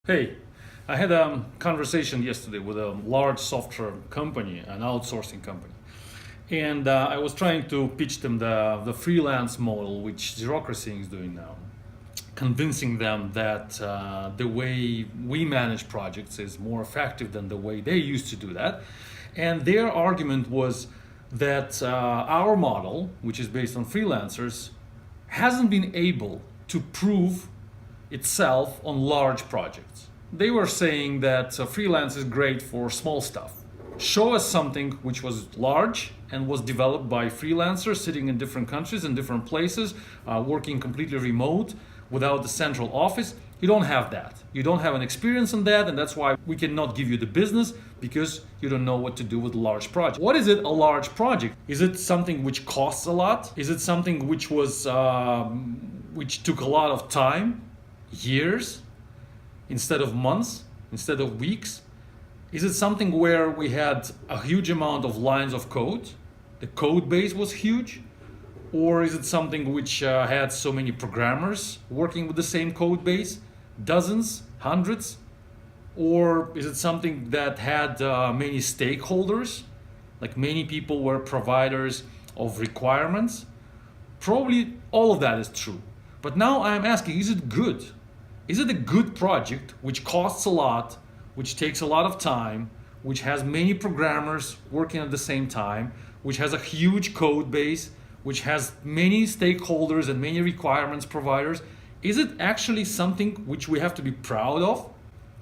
Hey, I had a conversation yesterday with a large software company, an outsourcing company. And I was trying to pitch them the freelance model, which Zerocracy is doing now, convincing them that the way we manage projects is more effective than the way they used to do that. And their argument was that our model, which is based on freelancers, hasn't been able to prove itself on large projects. They were saying that freelance is great for small stuff. Show us something which was large and was developed by freelancers sitting in different countries and different places, working completely remote without the central office. You don't have that. You don't have an experience in that, and that's why we cannot give you the business, because you don't know what to do with a large project. What is it, a large project? Is it something which costs a lot? Is it something which which took a lot of time, years, instead of months, instead of weeks? Is it something where we had a huge amount of lines of code? The code base was huge? Or is it something which had so many programmers working with the same code base? Dozens, hundreds? Or is it something that had many stakeholders? Like many people were providers of requirements? Probably all of that is true. But now I'm asking, is it good? Is it a good project which costs a lot, which takes a lot of time, which has many programmers working at the same time, which has a huge code base, which has many stakeholders and many requirements providers? Is it actually something which we have to be proud of?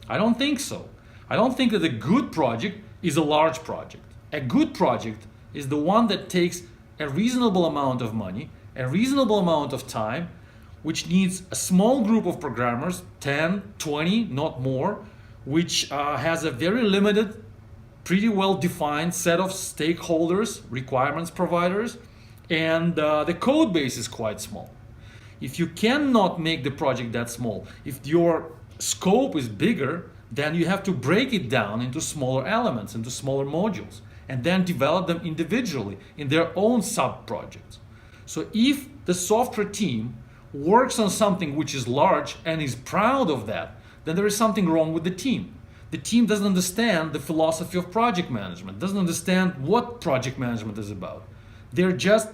I don't think so. I don't think that a good project is a large project. A good project is the one that takes a reasonable amount of money, a reasonable amount of time, which needs a small group of programmers, 10, 20, not more, which has a very limited, pretty well defined set of stakeholders, requirements providers, and the code base is quite small. If you cannot make the project that small, if your scope is bigger, then you have to break it down into smaller elements, into smaller modules, and then develop them individually in their own sub-projects. So if the software team works on something which is large and is proud of that, then there is something wrong with the team. The team doesn't understand the philosophy of project management, doesn't understand what project management is about. They're just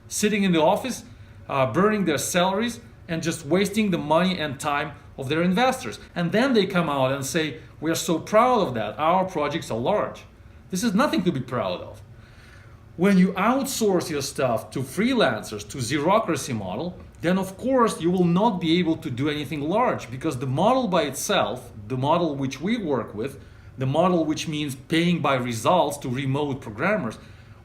sitting in the office, burning their salaries, and just wasting the money and time of their investors. And then they come out and say, we are so proud of that, our projects are large. This is nothing to be proud of. When you outsource your stuff to freelancers, to Zerocracy model, then of course you will not be able to do anything large, because the model by itself, the model which we work with, the model which means paying by results to remote programmers,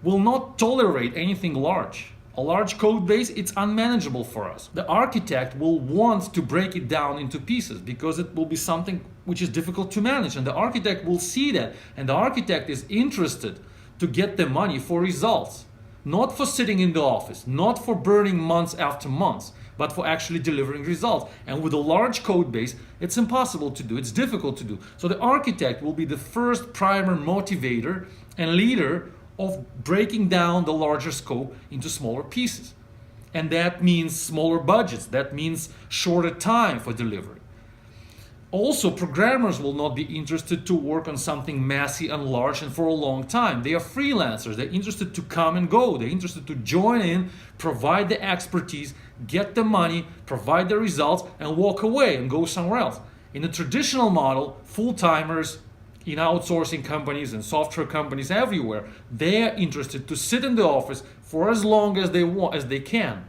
will not tolerate anything large. A large code base, it's unmanageable for us. The architect will want to break it down into pieces because it will be something which is difficult to manage, and the architect will see that, and the architect is interested to get the money for results, not for sitting in the office, not for burning months after months, but for actually delivering results. And with a large code base, it's impossible to do, it's difficult to do. So the architect will be the first primer motivator and leader of breaking down the larger scope into smaller pieces. And that means smaller budgets, that means shorter time for delivery. Also, programmers will not be interested to work on something massive and large and for a long time. They are freelancers. They're interested to come and go. They're interested to join in, provide the expertise, get the money, provide the results, and walk away and go somewhere else. In a traditional model, full-timers in outsourcing companies and software companies everywhere, they are interested to sit in the office for as long as they want, as they can,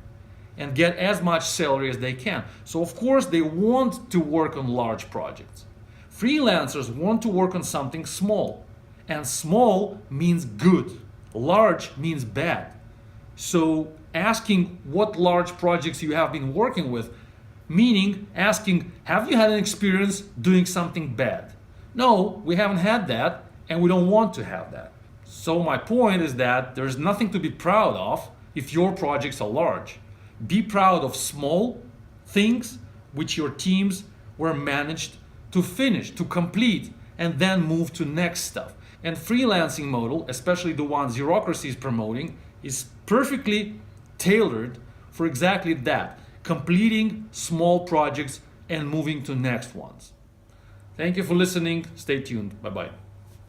and get as much salary as they can. So of course they want to work on large projects. Freelancers want to work on something small, and small means good, large means bad. So asking what large projects you have been working with, meaning asking, have you had an experience doing something bad? No, we haven't had that, and we don't want to have that. So my point is that there's nothing to be proud of if your projects are large. Be proud of small things which your teams were managed to finish, to complete, and then move to next stuff. And freelancing model, especially the one Zerocracy is promoting, is perfectly tailored for exactly that, completing small projects and moving to next ones. Thank you for listening. Stay tuned. Bye bye.